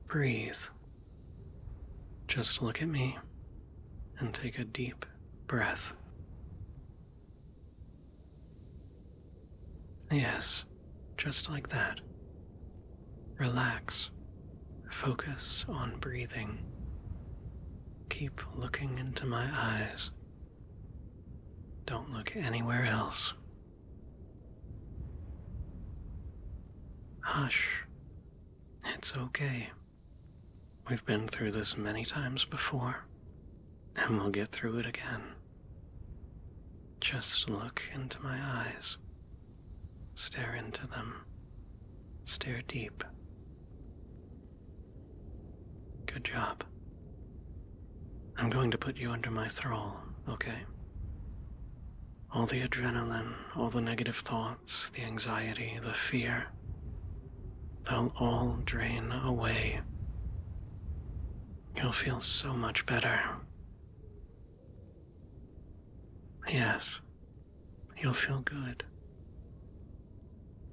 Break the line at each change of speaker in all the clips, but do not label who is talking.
Breathe. Just look at me and take a deep breath. Yes, just like that. Relax. Focus on breathing. Keep looking into my eyes. Don't look anywhere else. Hush. It's okay. We've been through this many times before, and we'll get through it again. Just look into my eyes. Stare into them. Stare deep. Good job. I'm going to put you under my thrall, okay? All the adrenaline, all the negative thoughts, the anxiety, the fear, they'll all drain away. You'll feel so much better. Yes, you'll feel good.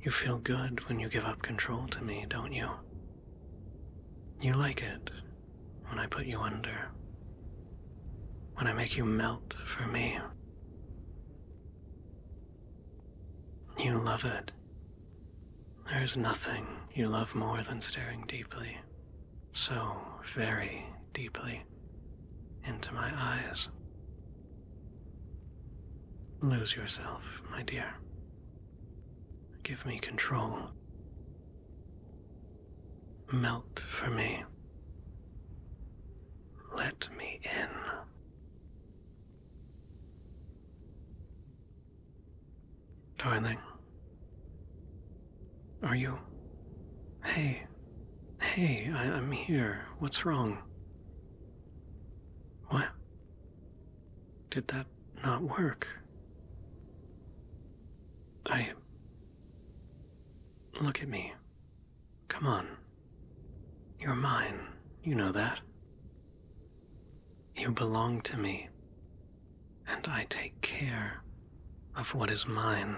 You feel good when you give up control to me, don't you? You like it when I put you under, when I make you melt for me. You love it. There's nothing you love more than staring deeply, so very deeply, into my eyes. Lose yourself, my dear. Give me control. Melt for me. Let me in. Darling, are you? Hey, I'm here. What's wrong? What? Did that not work? Look at me. Come on. You're mine. You know that. You belong to me, and I take care of what is mine.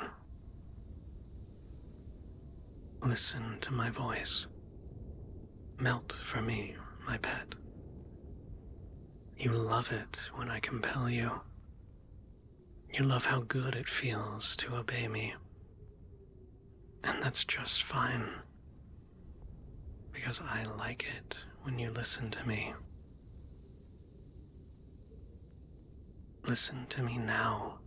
Listen to my voice. Melt for me, my pet. You love it when I compel you. You love how good it feels to obey me. And that's just fine, because I like it when you listen to me. Listen to me now.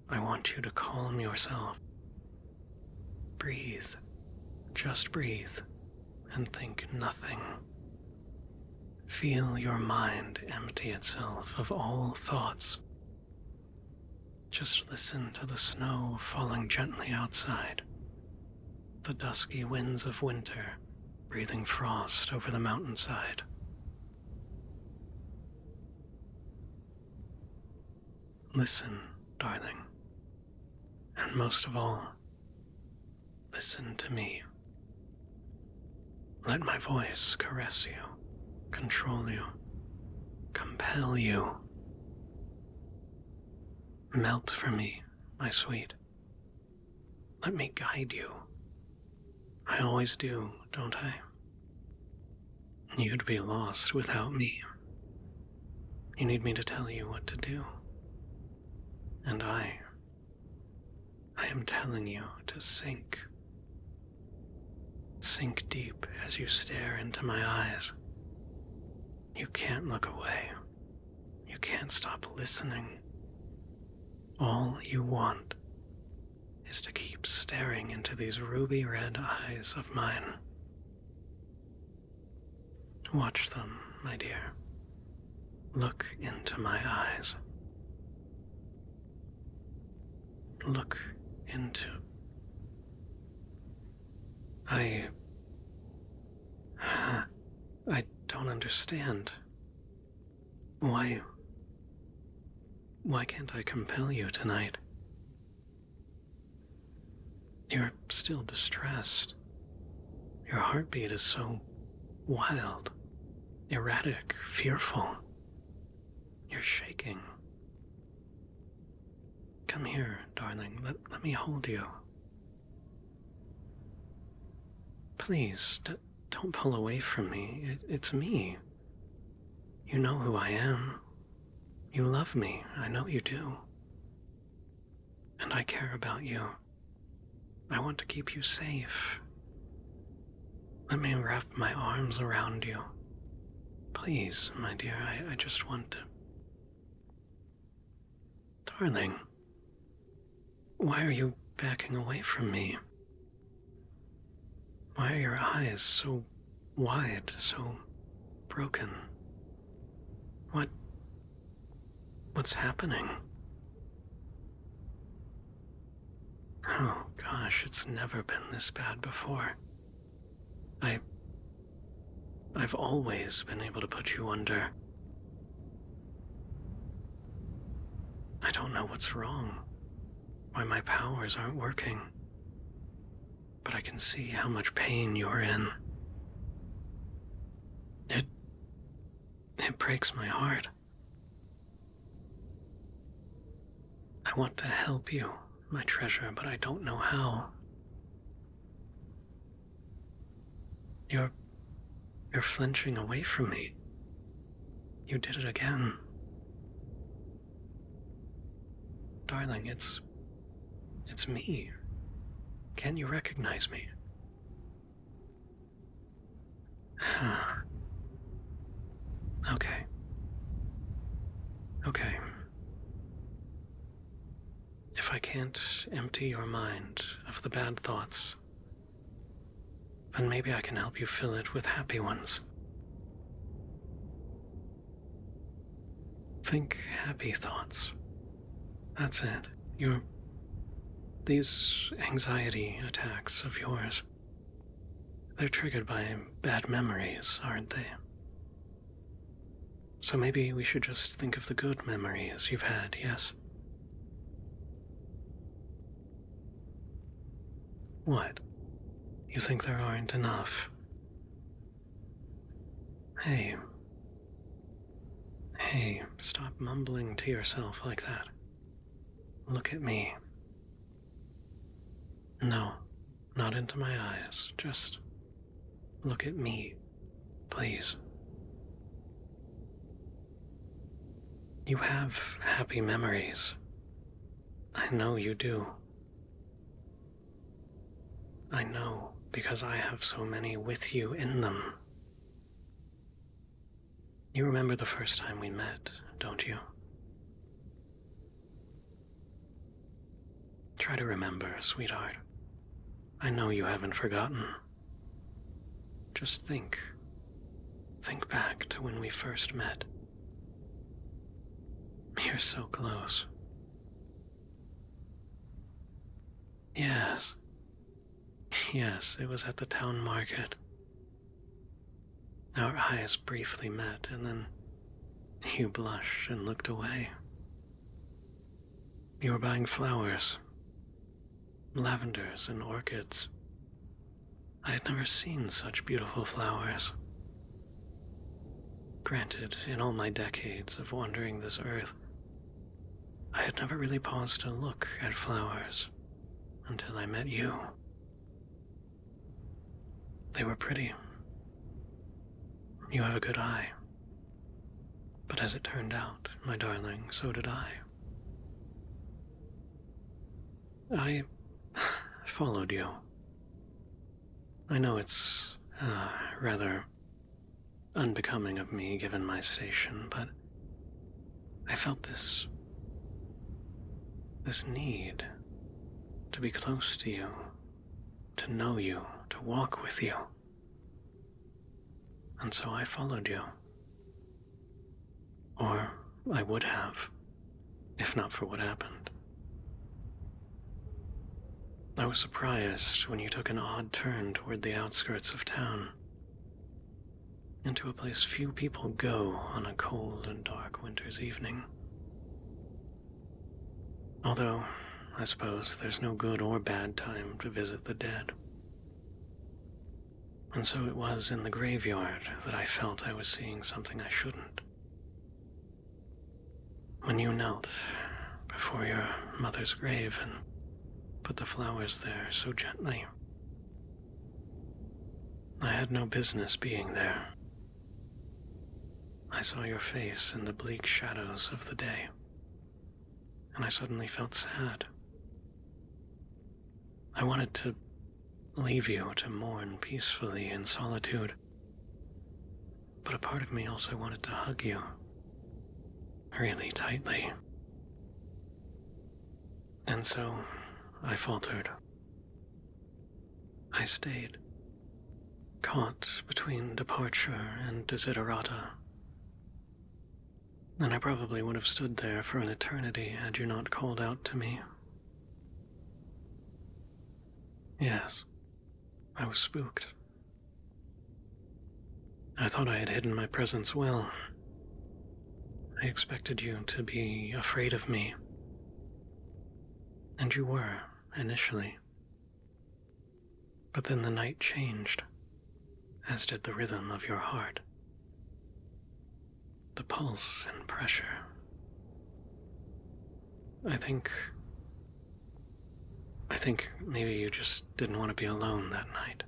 I want you to calm yourself. Breathe, just breathe, and think nothing. Feel your mind empty itself of all thoughts. Just listen to the snow falling gently outside, the dusky winds of winter breathing frost over the mountainside. Listen, darling, and most of all, listen to me. Let my voice caress you, control you, compel you. Melt for me, my sweet. Let me guide you. I always do, don't I? You'd be lost without me. You need me to tell you what to do. And I am telling you to sink. Sink deep as you stare into my eyes. You can't look away. You can't stop listening. All you want is to keep staring into these ruby red eyes of mine. Watch them, my dear. Look into my eyes. Look into... I don't understand. Why can't I compel you tonight? You're still distressed. Your heartbeat is so wild, erratic, fearful. You're shaking. Come here, darling. Let me hold you. Please, don't pull away from me. It's me. You know who I am. You love me. I know you do. And I care about you. I want to keep you safe. Let me wrap my arms around you. Please, my dear, I just want to. Darling, why are you backing away from me? Why are your eyes so wide, so broken? What's happening? Oh gosh, it's never been this bad before. I've always been able to put you under. I don't know what's wrong, why my powers aren't working, but I can see how much pain you're in. It breaks my heart. I want to help you, my treasure, but I don't know how. You're flinching away from me. You did it again. Darling, it's me. Can you recognize me? Okay. Okay. If I can't empty your mind of the bad thoughts, then maybe I can help you fill it with happy ones. Think happy thoughts. That's it. These anxiety attacks of yours, they're triggered by bad memories, aren't they? So maybe we should just think of the good memories you've had, yes? What? You think there aren't enough? Hey, stop mumbling to yourself like that. Look at me. No, not into my eyes. Just look at me, please. You have happy memories. I know you do. I know because I have so many with you in them. You remember the first time we met, don't you? Try to remember, sweetheart. I know you haven't forgotten. Just think. Think back to when we first met. You're so close. Yes. Yes, it was at the town market. Our eyes briefly met, and then you blushed and looked away. You were buying flowers, lavenders and orchids. I had never seen such beautiful flowers. Granted, in all my decades of wandering this earth, I had never really paused to look at flowers until I met you. They were pretty. You have a good eye. But as it turned out, my darling, so did I. I followed you. I know it's rather unbecoming of me given my station, but I felt this need to be close to you, to know you, to walk with you. And so I followed you. Or I would have, if not for what happened. I was surprised when you took an odd turn toward the outskirts of town, into a place few people go on a cold and dark winter's evening. Although, I suppose there's no good or bad time to visit the dead. And so it was in the graveyard that I felt I was seeing something I shouldn't. When you knelt before your mother's grave and put the flowers there so gently, I had no business being there. I saw your face in the bleak shadows of the day, and I suddenly felt sad. I wanted to leave you to mourn peacefully in solitude, but a part of me also wanted to hug you, really tightly. And so I faltered. I stayed, caught between departure and desiderata. And I probably would have stood there for an eternity had you not called out to me. Yes, I was spooked. I thought I had hidden my presence well. I expected you to be afraid of me. And you were, initially. But then the night changed, as did the rhythm of your heart. The pulse and pressure. I think maybe you just didn't want to be alone that night.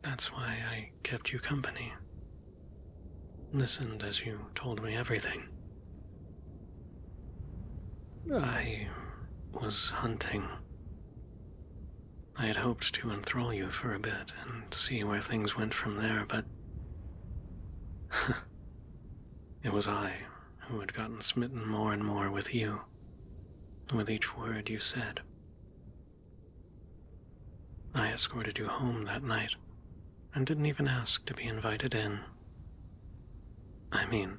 That's why I kept you company. Listened as you told me everything. I was hunting. I had hoped to enthrall you for a bit and see where things went from there, but it was I who had gotten smitten more and more with you, with each word you said. I escorted you home that night, and didn't even ask to be invited in. I mean,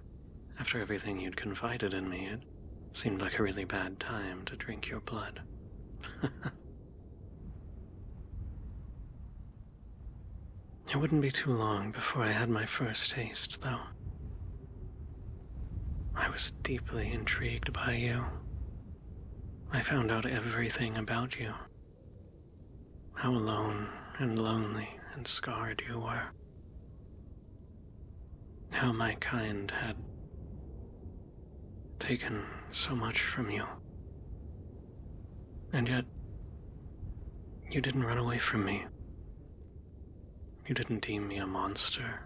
after everything you'd confided in me, it seemed like a really bad time to drink your blood. It wouldn't be too long before I had my first taste, though. I was deeply intrigued by you. I found out everything about you. How alone and lonely and scarred you were. How my kind had taken so much from you. And yet, you didn't run away from me. You didn't deem me a monster,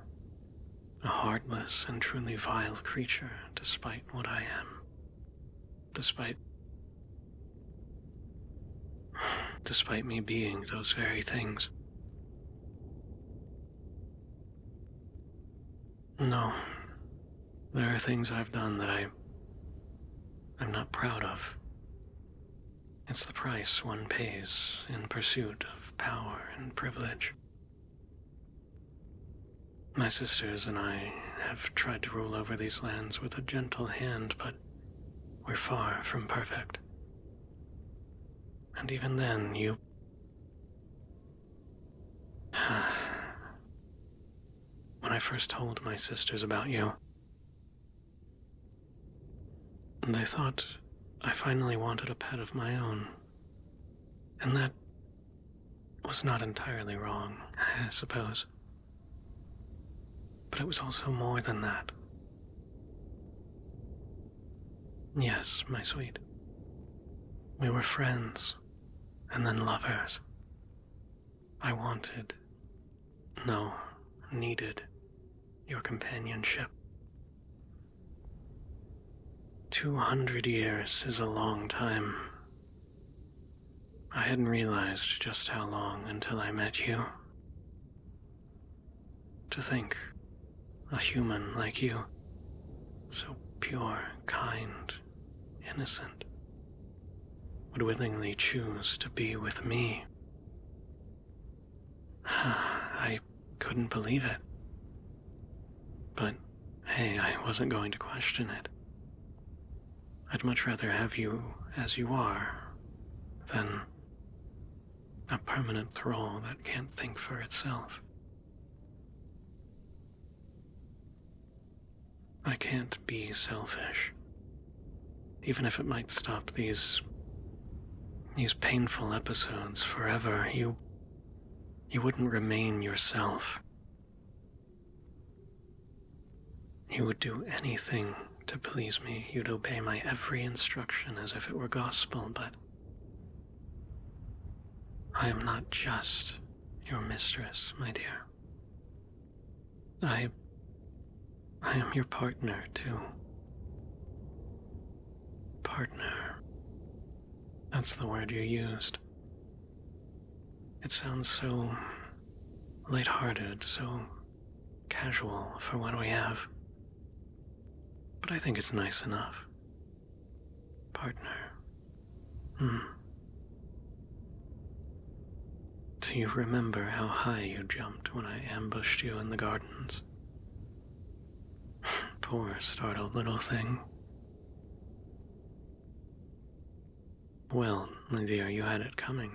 a heartless and truly vile creature, despite what I am. Despite me being those very things. No, there are things I've done that I'm not proud of. It's the price one pays in pursuit of power and privilege. My sisters and I have tried to rule over these lands with a gentle hand, but we're far from perfect. And even then, you... When I first told my sisters about you, they thought I finally wanted a pet of my own. And that was not entirely wrong, I suppose. But it was also more than that. Yes, my sweet. We were friends, and then lovers. I wanted, no, needed your companionship. 200 years is a long time. I hadn't realized just how long until I met you. To think a human like you, so pure, kind, innocent, would willingly choose to be with me. I couldn't believe it. But hey, I wasn't going to question it. I'd much rather have you as you are than a permanent thrall that can't think for itself. I can't be selfish, even if it might stop these painful episodes forever. You wouldn't remain yourself. You would do anything to please me. You'd obey my every instruction as if it were gospel, but I am not just your mistress, my dear. I am your partner, too. Partner. That's the word you used. It sounds so lighthearted, so casual for what we have. But I think it's nice enough. Partner. Do you remember how high you jumped when I ambushed you in the gardens? Poor startled little thing. Well, my dear, you had it coming.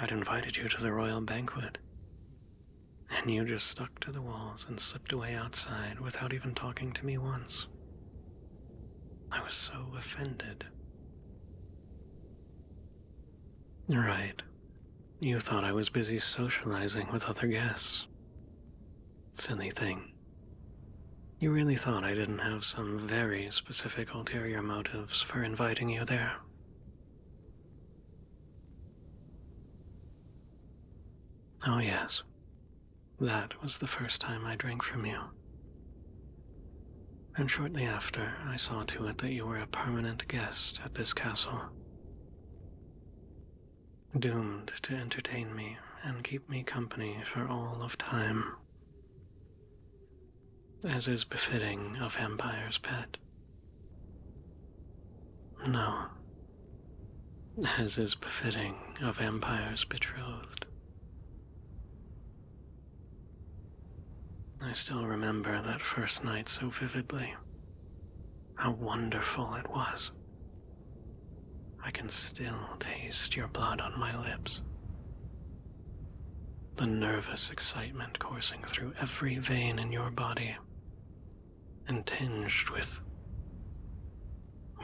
I'd invited you to the royal banquet, and you just stuck to the walls and slipped away outside without even talking to me once. I was so offended. Right. You thought I was busy socializing with other guests. Silly thing. You really thought I didn't have some very specific ulterior motives for inviting you there. Oh yes, that was the first time I drank from you. And shortly after, I saw to it that you were a permanent guest at this castle, doomed to entertain me and keep me company for all of time, as is befitting a vampire's pet. No, as is befitting a vampire's betrothed. I still remember that first night so vividly. How wonderful it was. I can still taste your blood on my lips. The nervous excitement coursing through every vein in your body, and tinged with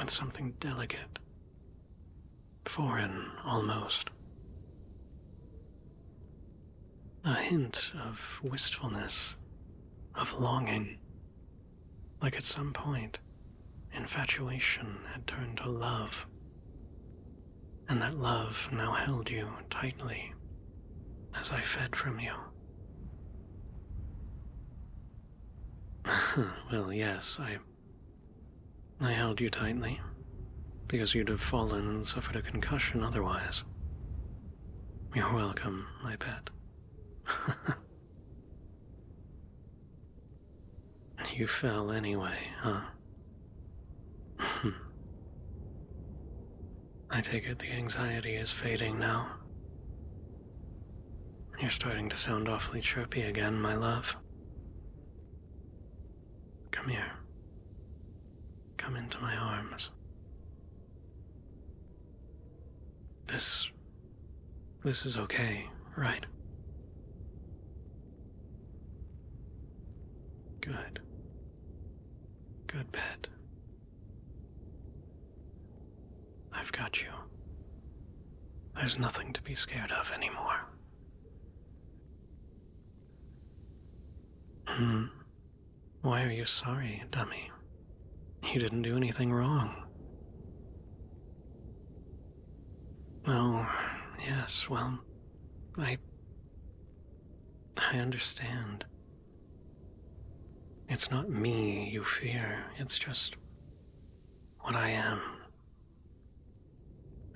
something delicate, foreign almost. A hint of wistfulness, of longing, like at some point infatuation had turned to love, and that love now held you tightly as I fed from you. Well, yes, I held you tightly, because you'd have fallen and suffered a concussion otherwise. You're welcome, my pet. You fell anyway, huh? I take it the anxiety is fading now. You're starting to sound awfully chirpy again, my love. Come here. Come into my arms. This is okay, right? Good. Good pet. I've got you. There's nothing to be scared of anymore. Why are you sorry, dummy? You didn't do anything wrong. Oh, yes, well, I understand. It's not me you fear, it's just what I am.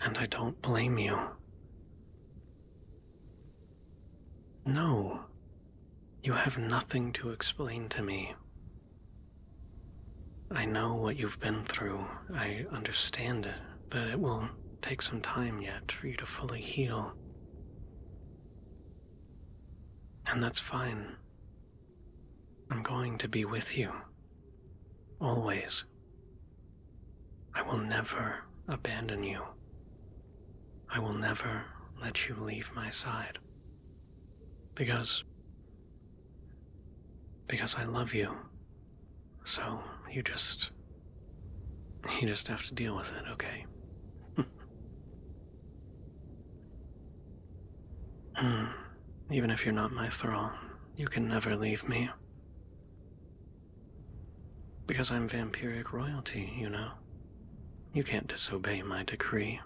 And I don't blame you. No, you have nothing to explain to me. I know what you've been through. I understand it, but it will take some time yet for you to fully heal. And that's fine. I'm going to be with you. Always. I will never abandon you. I will never let you leave my side. Because I love you. So you just have to deal with it, okay? Even if you're not my thrall, you can never leave me. Because I'm vampiric royalty, you know. You can't disobey my decree.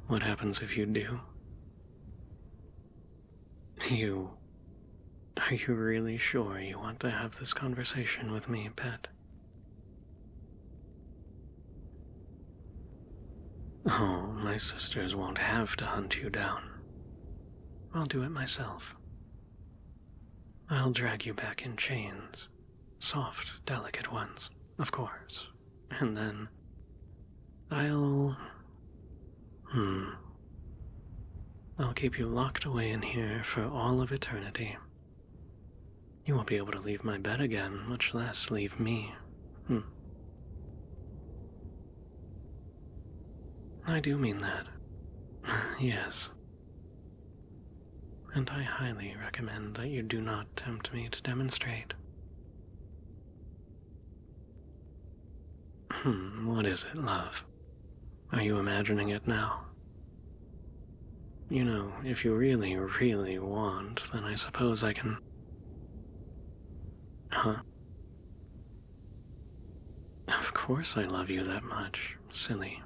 What happens if you do? You. Are you really sure you want to have this conversation with me, pet? Oh, my sisters won't have to hunt you down. I'll do it myself. I'll drag you back in chains. Soft, delicate ones, of course. And then I'll I'll keep you locked away in here for all of eternity. You won't be able to leave my bed again, much less leave me. I do mean that. Yes. And I highly recommend that you do not tempt me to demonstrate. What is it, love? Are you imagining it now? You know, if you really, really want, then I suppose I can... Huh? Of course I love you that much, silly.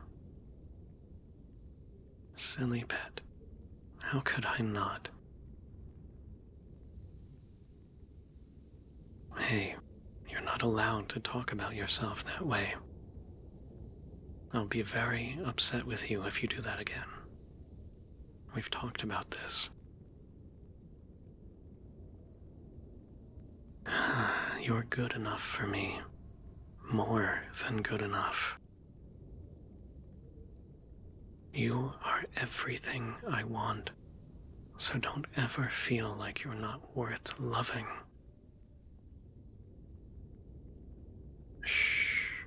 Silly pet. How could I not? Hey, you're not allowed to talk about yourself that way. I'll be very upset with you if you do that again. We've talked about this. You're good enough for me. More than good enough. You are everything I want, so don't ever feel like you're not worth loving. Shh.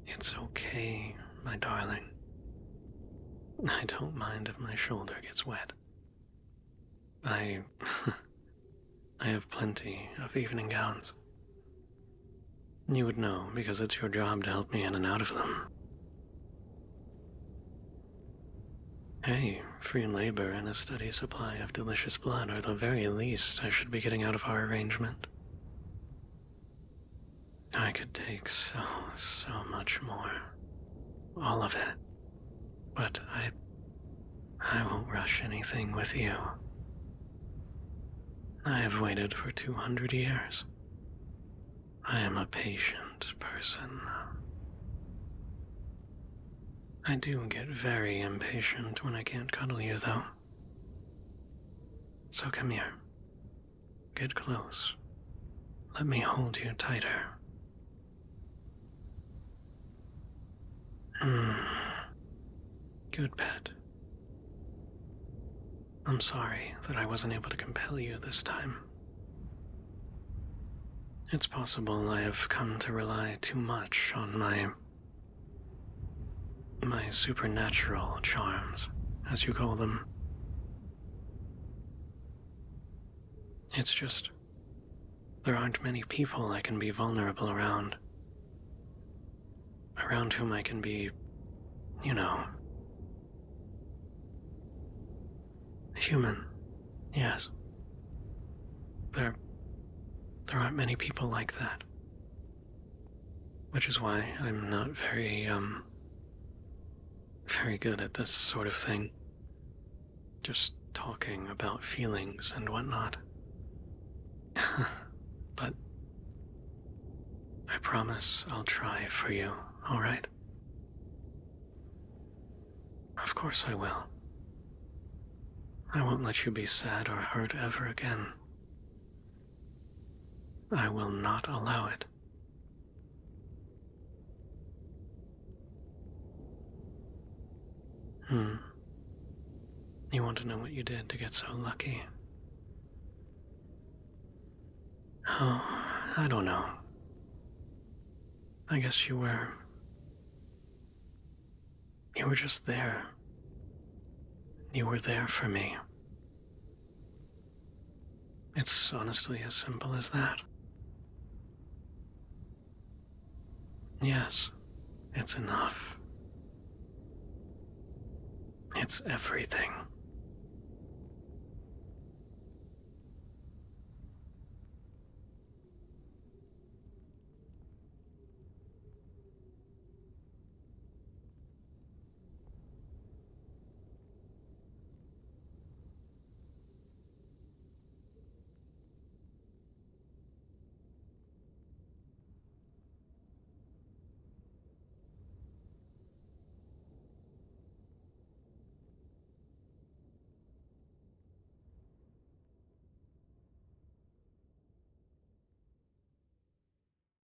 It's okay, my darling. I don't mind if my shoulder gets wet. I have plenty of evening gowns. You would know because it's your job to help me in and out of them. Hey, free labor and a steady supply of delicious blood are the very least I should be getting out of our arrangement. I could take so much more. All of it. But I won't rush anything with you. I have waited for 200 years. I am a patient person. I do get very impatient when I can't cuddle you, though. So come here. Get close. Let me hold you tighter. Good pet. I'm sorry that I wasn't able to compel you this time. It's possible I have come to rely too much on my supernatural charms, as you call them. It's just, there aren't many people I can be vulnerable around. Around whom I can be, you know, human. Yes. There aren't many people like that. Which is why I'm not very good at this sort of thing. Just talking about feelings and whatnot. But I promise I'll try for you, alright? Of course I will. I won't let you be sad or hurt ever again. I will not allow it. You want to know what you did to get so lucky? Oh, I don't know. I guess you were just there. You were there for me. It's honestly as simple as that. Yes, it's enough. It's everything.